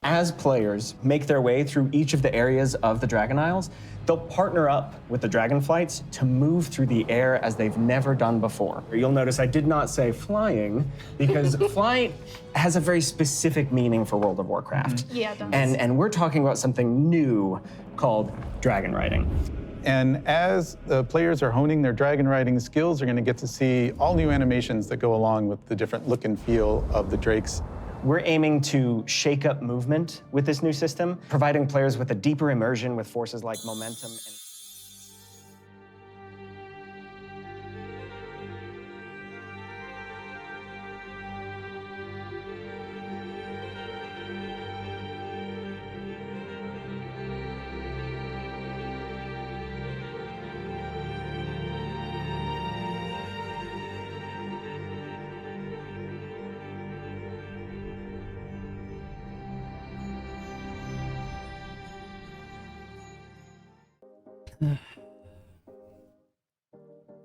As players make their way through each of the areas of the Dragon Isles, they'll partner up with the dragonflights to move through the air as they've never done before. You'll notice I did not say flying, because flight has a very specific meaning for World of Warcraft. Yeah, it does. And we're talking about something new called dragonriding. And as the players are honing their dragon riding skills, they're going to get to see all new animations that go along with the different look and feel of the drakes. We're aiming to shake up movement with this new system, providing players with a deeper immersion with forces like momentum and...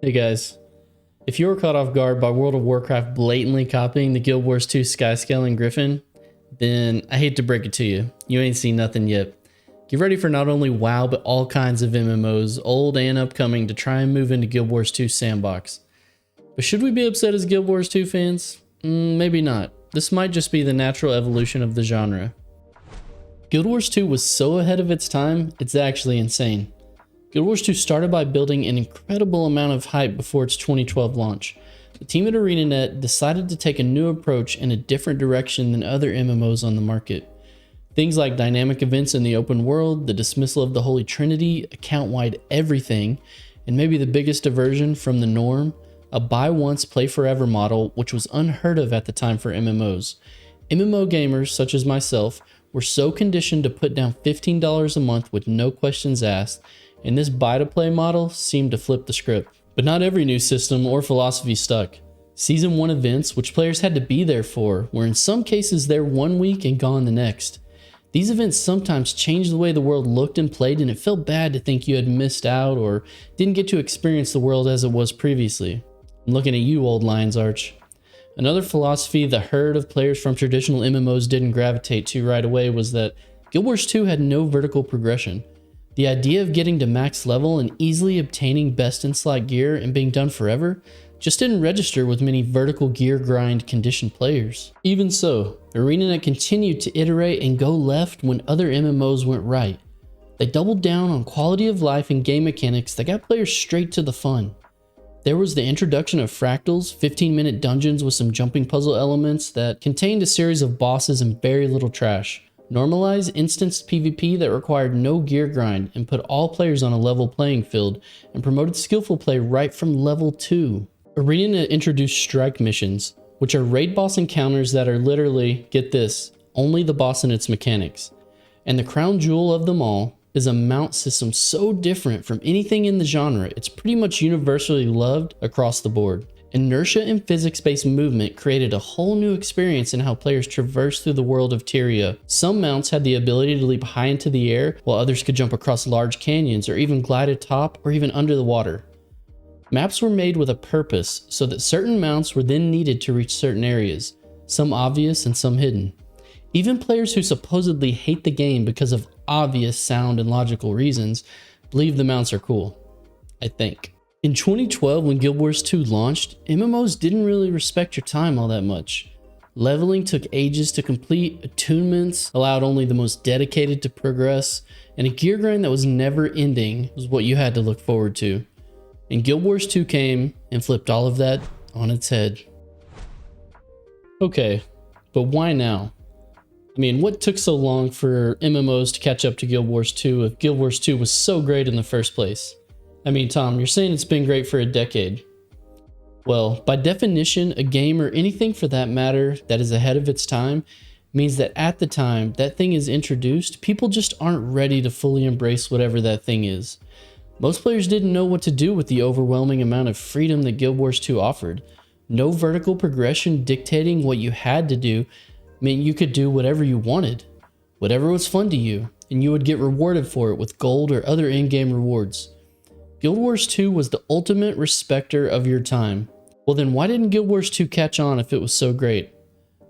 Hey guys, if you were caught off guard by World of Warcraft blatantly copying the Guild Wars 2 Skyscaling Griffin, then I hate to break it to you, you ain't seen nothing yet. Get ready for not only WoW, but all kinds of MMOs, old and upcoming, to try and move into Guild Wars 2 sandbox. But should we be upset as Guild Wars 2 fans? Maybe not. This might just be the natural evolution of the genre. Guild Wars 2 was so ahead of its time, it's actually insane. Guild Wars 2 started by building an incredible amount of hype before its 2012 launch. The team at ArenaNet decided to take a new approach in a different direction than other MMOs on the market. Things like dynamic events in the open world, the dismissal of the Holy Trinity, account-wide everything, and maybe the biggest diversion from the norm, a buy once, play forever model, which was unheard of at the time for MMOs. MMO gamers, such as myself, were so conditioned to put down $15 a month with no questions asked, and this buy-to-play model seemed to flip the script. But not every new system or philosophy stuck. Season 1 events, which players had to be there for, were in some cases there one week and gone the next. These events sometimes changed the way the world looked and played, and it felt bad to think you had missed out or didn't get to experience the world as it was previously. I'm looking at you, old Lion's Arch. Another philosophy the herd of players from traditional MMOs didn't gravitate to right away was that Guild Wars 2 had no vertical progression. The idea of getting to max level and easily obtaining best in slot gear and being done forever just didn't register with many vertical gear grind conditioned players. Even so, ArenaNet continued to iterate and go left when other MMOs went right. They doubled down on quality of life and game mechanics that got players straight to the fun. There was the introduction of fractals, 15-minute dungeons with some jumping puzzle elements that contained a series of bosses and very little trash. Normalize instanced PvP that required no gear grind and put all players on a level playing field, and promoted skillful play right from level 2. ArenaNet introduced strike missions, which are raid boss encounters that are literally, get this, only the boss and its mechanics. And the crown jewel of them all is a mount system so different from anything in the genre, it's pretty much universally loved across the board. Inertia and physics-based movement created a whole new experience in how players traverse through the world of Tyria. Some mounts had the ability to leap high into the air, while others could jump across large canyons or even glide atop or even under the water. Maps were made with a purpose so that certain mounts were then needed to reach certain areas, some obvious and some hidden. Even players who supposedly hate the game because of obvious sound and logical reasons believe the mounts are cool, I think. In 2012, when Guild Wars 2 launched, MMOs didn't really respect your time all that much. Leveling took ages to complete, attunements allowed only the most dedicated to progress, and a gear grind that was never ending was what you had to look forward to. And Guild Wars 2 came and flipped all of that on its head. Okay, but why now? I mean, what took so long for MMOs to catch up to Guild Wars 2 if Guild Wars 2 was so great in the first place? I mean, Tom, you're saying it's been great for a decade. Well, by definition, a game or anything for that matter that is ahead of its time means that at the time that thing is introduced, people just aren't ready to fully embrace whatever that thing is. Most players didn't know what to do with the overwhelming amount of freedom that Guild Wars 2 offered. No vertical progression dictating what you had to do meant you could do whatever you wanted, whatever was fun to you, and you would get rewarded for it with gold or other in-game rewards. Guild Wars 2 was the ultimate respecter of your time. Well then, why didn't Guild Wars 2 catch on if it was so great?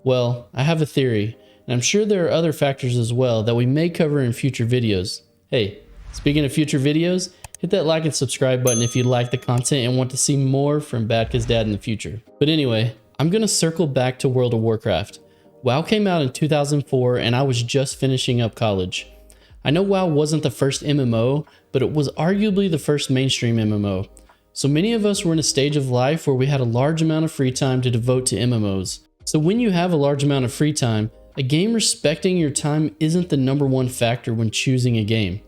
Well, I have a theory, and I'm sure there are other factors as well that we may cover in future videos. Hey, speaking of future videos, hit that like and subscribe button if you like the content and want to see more from BadCuzDad in the future. But anyway, I'm gonna circle back to World of Warcraft. WoW came out in 2004 and I was just finishing up college. I know WoW wasn't the first MMO, but it was arguably the first mainstream MMO. So many of us were in a stage of life where we had a large amount of free time to devote to MMOs. So when you have a large amount of free time, a game respecting your time isn't the #1 factor when choosing a game.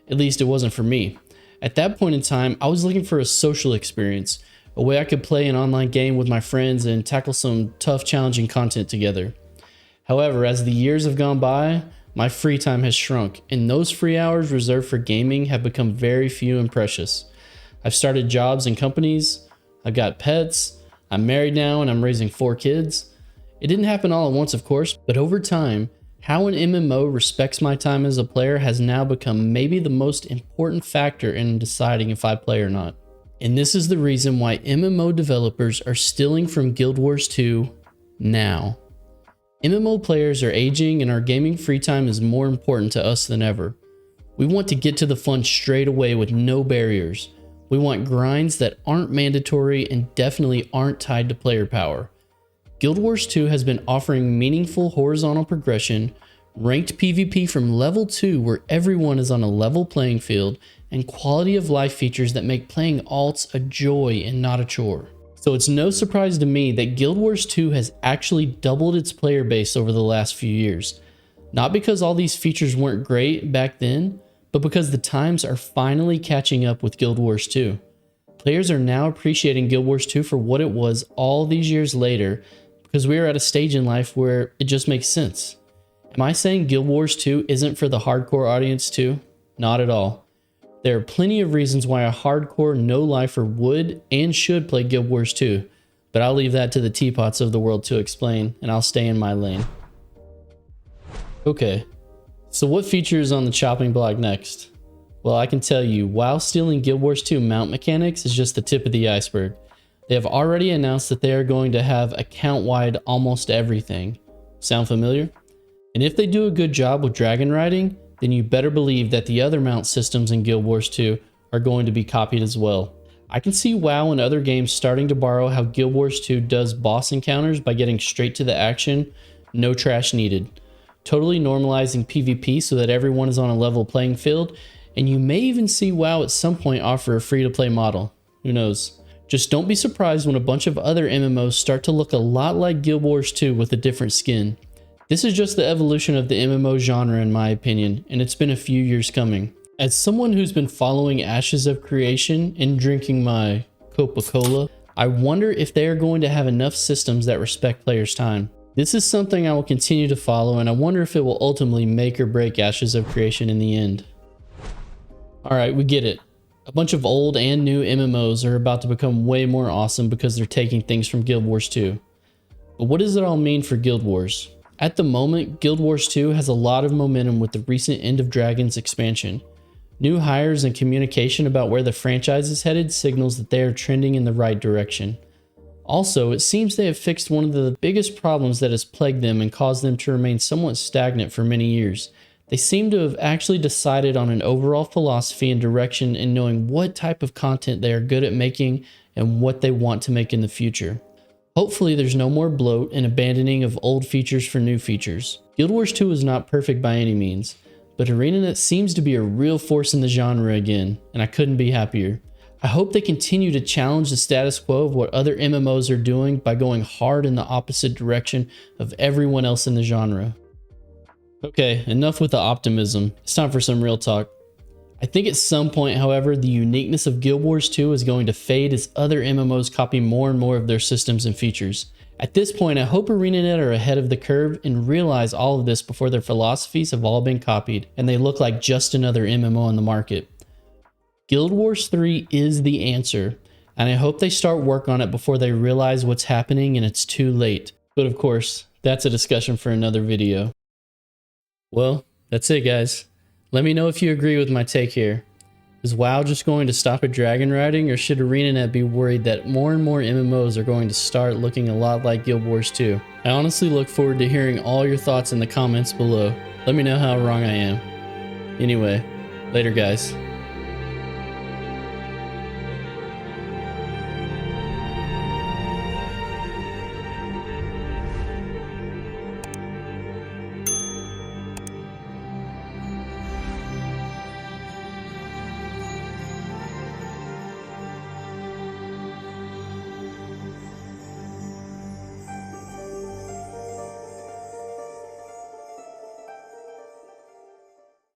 At least it wasn't for me. At that point in time, I was looking for a social experience, a way I could play an online game with my friends and tackle some tough, challenging content together. However, as the years have gone by, my free time has shrunk, and those free hours reserved for gaming have become very few and precious. I've started jobs and companies, I've got pets, I'm married now and I'm raising 4 kids. It didn't happen all at once, of course, but over time, how an MMO respects my time as a player has now become maybe the most important factor in deciding if I play or not. And this is the reason why MMO developers are stealing from Guild Wars 2 now. MMO players are aging and our gaming free time is more important to us than ever. We want to get to the fun straight away with no barriers. We want grinds that aren't mandatory and definitely aren't tied to player power. Guild Wars 2 has been offering meaningful horizontal progression, ranked PvP from level 2 where everyone is on a level playing field, and quality of life features that make playing alts a joy and not a chore. So it's no surprise to me that Guild Wars 2 has actually doubled its player base over the last few years. Not because all these features weren't great back then, but because the times are finally catching up with Guild Wars 2. Players are now appreciating Guild Wars 2 for what it was all these years later, because we are at a stage in life where it just makes sense. Am I saying Guild Wars 2 isn't for the hardcore audience too? Not at all. There are plenty of reasons why a hardcore no-lifer would and should play Guild Wars 2, but I'll leave that to the teapots of the world to explain, and I'll stay in my lane. Okay, so what feature is on the chopping block next? Well, I can tell you, while stealing Guild Wars 2 mount mechanics is just the tip of the iceberg. They have already announced that they are going to have account-wide almost everything. Sound familiar? And if they do a good job with dragonriding, then you better believe that the other mount systems in Guild Wars 2 are going to be copied as well. I can see WoW and other games starting to borrow how Guild Wars 2 does boss encounters by getting straight to the action, no trash needed. Totally normalizing PvP so that everyone is on a level playing field, and you may even see WoW at some point offer a free-to-play model. Who knows? Just don't be surprised when a bunch of other MMOs start to look a lot like Guild Wars 2 with a different skin. This is just the evolution of the MMO genre in my opinion, and it's been a few years coming. As someone who's been following Ashes of Creation and drinking my Coca-Cola, I wonder if they are going to have enough systems that respect players' time. This is something I will continue to follow, and I wonder if it will ultimately make or break Ashes of Creation in the end. Alright, we get it. A bunch of old and new MMOs are about to become way more awesome because they're taking things from Guild Wars 2. But what does it all mean for Guild Wars? At the moment, Guild Wars 2 has a lot of momentum with the recent End of Dragons expansion. New hires and communication about where the franchise is headed signals that they are trending in the right direction. Also, it seems they have fixed one of the biggest problems that has plagued them and caused them to remain somewhat stagnant for many years. They seem to have actually decided on an overall philosophy and direction in knowing what type of content they are good at making and what they want to make in the future. Hopefully there's no more bloat and abandoning of old features for new features. Guild Wars 2 is not perfect by any means, but ArenaNet seems to be a real force in the genre again, and I couldn't be happier. I hope they continue to challenge the status quo of what other MMOs are doing by going hard in the opposite direction of everyone else in the genre. Okay, enough with the optimism. It's time for some real talk. I think at some point, however, the uniqueness of Guild Wars 2 is going to fade as other MMOs copy more and more of their systems and features. At this point, I hope ArenaNet are ahead of the curve and realize all of this before their philosophies have all been copied and they look like just another MMO on the market. Guild Wars 3 is the answer, and I hope they start work on it before they realize what's happening and it's too late. But of course, that's a discussion for another video. Well, that's it guys. Let me know if you agree with my take here. Is WoW just going to stop at dragon riding, or should ArenaNet be worried that more and more MMOs are going to start looking a lot like Guild Wars 2? I honestly look forward to hearing all your thoughts in the comments below. Let me know how wrong I am. Anyway, later guys.